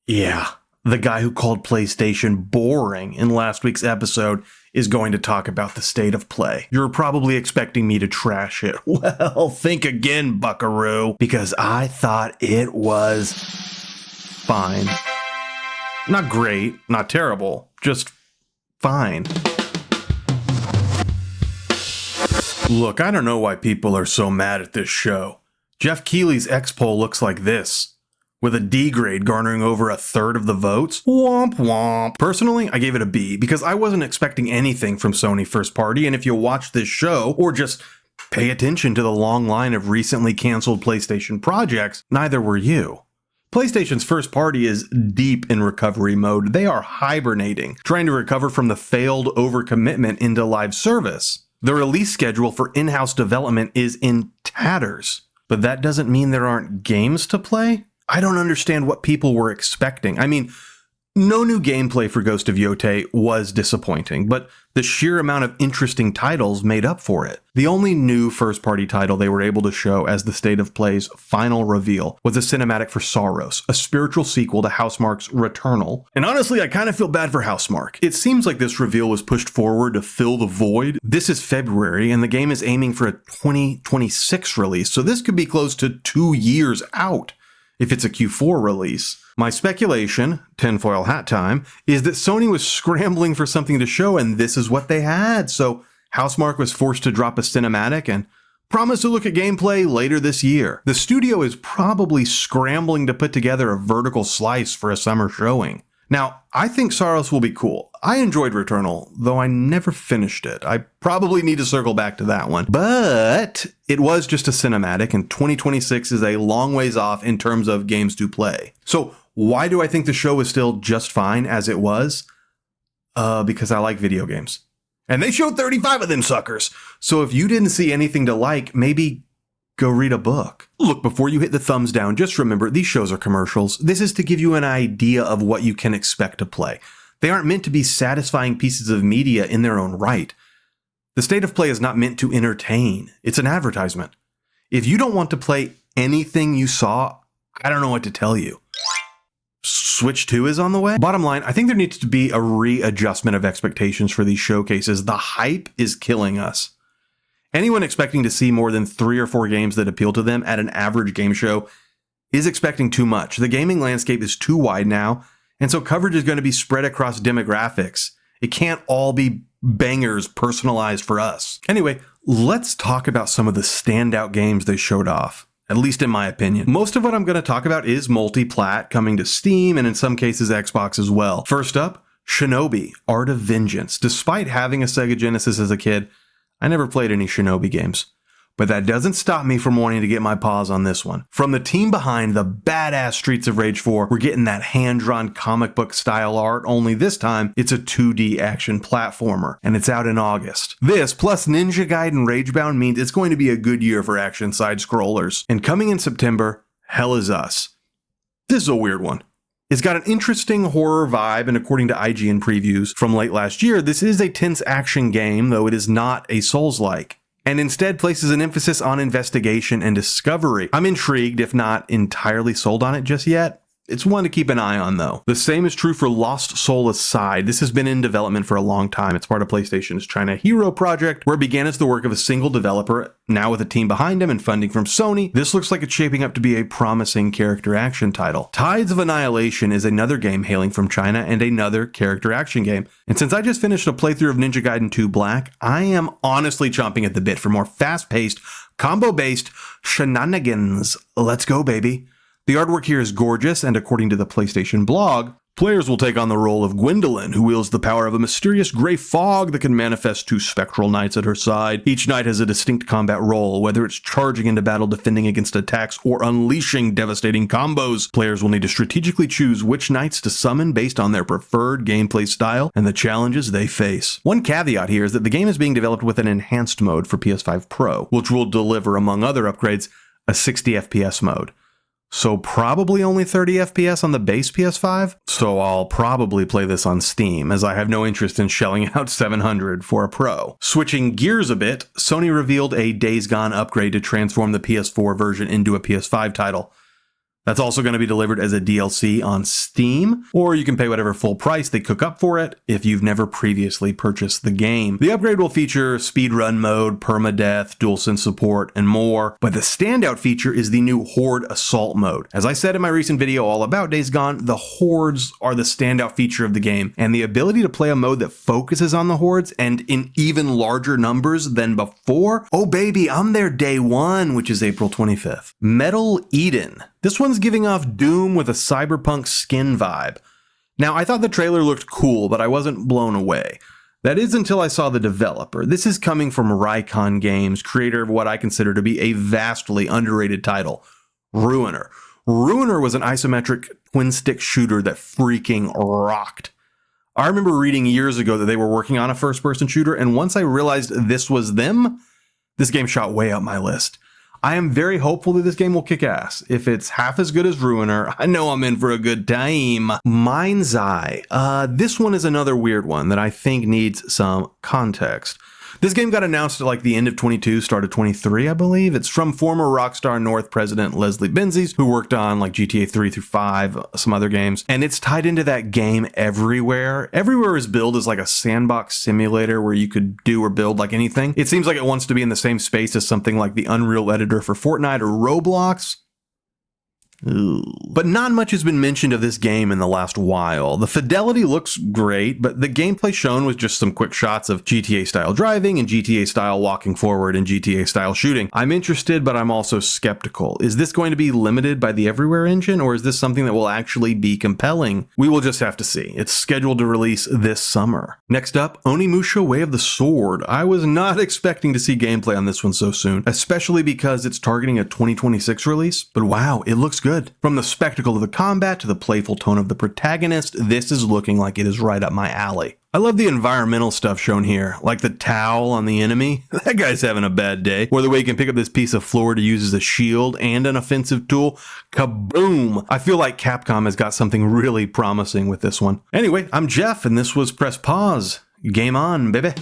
Yeah, the guy who called PlayStation boring in last week's episode is going to talk about the state of play. You're probably expecting me to trash it. Well, think again, buckaroo, because I thought it was fine. Not great, not terrible, just fine. Look, I don't know why people are so mad at this show. Jeff Keighley's X-Poll looks like this, with a D grade garnering over a third of the votes. Womp womp. Personally, I gave it a B because I wasn't expecting anything from Sony first party, and if you watch this show, or just pay attention to the long line of recently canceled PlayStation projects, neither were you. PlayStation's first party is deep in recovery mode. They are hibernating, trying to recover from the failed overcommitment into live service. The release schedule for in-house development is in tatters, but that doesn't mean there aren't games to play? I don't understand what people were expecting. I mean, no new gameplay for Ghost of Yotei was disappointing, but the sheer amount of interesting titles made up for it. The only new first-party title they were able to show as the State of Play's final reveal was a cinematic for Soros, a spiritual sequel to Housemarque's Returnal. And honestly, I kind of feel bad for Housemarque. It seems like this reveal was pushed forward to fill the void. This is February, and the game is aiming for a 2026 release, so this could be close to 2 years out if it's a Q4 release. My speculation, tinfoil hat time, is that Sony was scrambling for something to show and this is what they had. So Housemarque was forced to drop a cinematic and promise to look at gameplay later this year. The studio is probably scrambling to put together a vertical slice for a summer showing. Now, I think Soros will be cool. I enjoyed Returnal, though I never finished it. I probably need to circle back to that one. But it was just a cinematic, and 2026 is a long ways off in terms of games to play. So why do I think the show is still just fine as it was? Because I like video games. And they showed 35 of them suckers. So if you didn't see anything to like, maybe go read a book. Look, before you hit the thumbs down, just remember these shows are commercials. This is to give you an idea of what you can expect to play. They aren't meant to be satisfying pieces of media in their own right. The State of Play is not meant to entertain. It's an advertisement. If you don't want to play anything you saw, I don't know what to tell you. Switch 2 is on the way. Bottom line, I think there needs to be a readjustment of expectations for these showcases. The hype is killing us. Anyone expecting to see more than 3 or 4 games that appeal to them at an average game show is expecting too much. The gaming landscape is too wide now, and so coverage is going to be spread across demographics. It can't all be bangers personalized for us. Anyway, let's talk about some of the standout games they showed off, at least in my opinion. Most of what I'm going to talk about is multi-plat, coming to Steam, and in some cases Xbox as well. First up, Shinobi, Art of Vengeance. Despite having a Sega Genesis as a kid, I never played any Shinobi games, but that doesn't stop me from wanting to get my paws on this one. From the team behind the badass Streets of Rage 4, we're getting that hand-drawn comic book style art, only this time it's a 2D action platformer, and it's out in August. This, plus Ninja Gaiden Ragebound, means it's going to be a good year for action side-scrollers. And coming in September, Hell Is Us. This is a weird one. It's got an interesting horror vibe, and according to IGN previews from late last year, this is a tense action game, though it is not a Souls-like, and instead places an emphasis on investigation and discovery. I'm intrigued, if not entirely sold on it just yet. It's one to keep an eye on, though. The same is true for Lost Soul Aside. This has been in development for a long time. It's part of PlayStation's China Hero project, where it began as the work of a single developer, now with a team behind him and funding from Sony. This looks like it's shaping up to be a promising character action title. Tides of Annihilation is another game hailing from China and another character action game. And since I just finished a playthrough of Ninja Gaiden 2 Black, I am honestly chomping at the bit for more fast-paced, combo-based shenanigans. Let's go, baby. The artwork here is gorgeous, and according to the PlayStation blog, players will take on the role of Gwendolyn, who wields the power of a mysterious gray fog that can manifest 2 spectral knights at her side. Each knight has a distinct combat role, whether it's charging into battle, defending against attacks, or unleashing devastating combos. Players will need to strategically choose which knights to summon based on their preferred gameplay style and the challenges they face. One caveat here is that the game is being developed with an enhanced mode for PS5 Pro, which will deliver, among other upgrades, a 60 FPS mode. So probably only 30 FPS on the base PS5? So I'll probably play this on Steam, as I have no interest in shelling out $700 for a Pro. Switching gears a bit, Sony revealed a Days Gone upgrade to transform the PS4 version into a PS5 title. That's also going to be delivered as a DLC on Steam, or you can pay whatever full price they cook up for it if you've never previously purchased the game. The upgrade will feature speedrun mode, permadeath, DualSense support, and more, but the standout feature is the new Horde Assault mode. As I said in my recent video all about Days Gone, the Hordes are the standout feature of the game, and the ability to play a mode that focuses on the Hordes and in even larger numbers than before, oh baby, I'm there day one, which is April 25th. Metal Eden. This one's giving off Doom with a cyberpunk skin vibe. Now, I thought the trailer looked cool, but I wasn't blown away. That is until I saw the developer. This is coming from Rycon Games, creator of what I consider to be a vastly underrated title, Ruiner. Ruiner was an isometric twin-stick shooter that freaking rocked. I remember reading years ago that they were working on a first-person shooter, and once I realized this was them, this game shot way up my list. I am very hopeful that this game will kick ass. If it's half as good as Ruiner, I know I'm in for a good time. Mind's Eye. This one is another weird one that I think needs some context. This game got announced at like the end of 22, start of 23, I believe. It's from former Rockstar North president Leslie Benzies, who worked on like GTA 3 through 5, some other games. And it's tied into that game Everywhere. Everywhere is billed as like a sandbox simulator where you could do or build like anything. It seems like it wants to be in the same space as something like the Unreal Editor for Fortnite or Roblox. Ooh. But not much has been mentioned of this game in the last while. The fidelity looks great, but the gameplay shown was just some quick shots of GTA-style driving and GTA-style walking forward and GTA-style shooting. I'm interested, but I'm also skeptical. Is this going to be limited by the Everywhere engine, or is this something that will actually be compelling? We will just have to see. It's scheduled to release this summer. Next up, Onimusha Way of the Sword. I was not expecting to see gameplay on this one so soon, especially because it's targeting a 2026 release, but wow, it looks good. From the spectacle of the combat to the playful tone of the protagonist, this is looking like it is right up my alley. I love the environmental stuff shown here, like the towel on the enemy. That guy's having a bad day. Or the way you can pick up this piece of floor to use as a shield and an offensive tool. Kaboom! I feel like Capcom has got something really promising with this one. Anyway, I'm Jeff, and this was Press Pause. Game on, baby.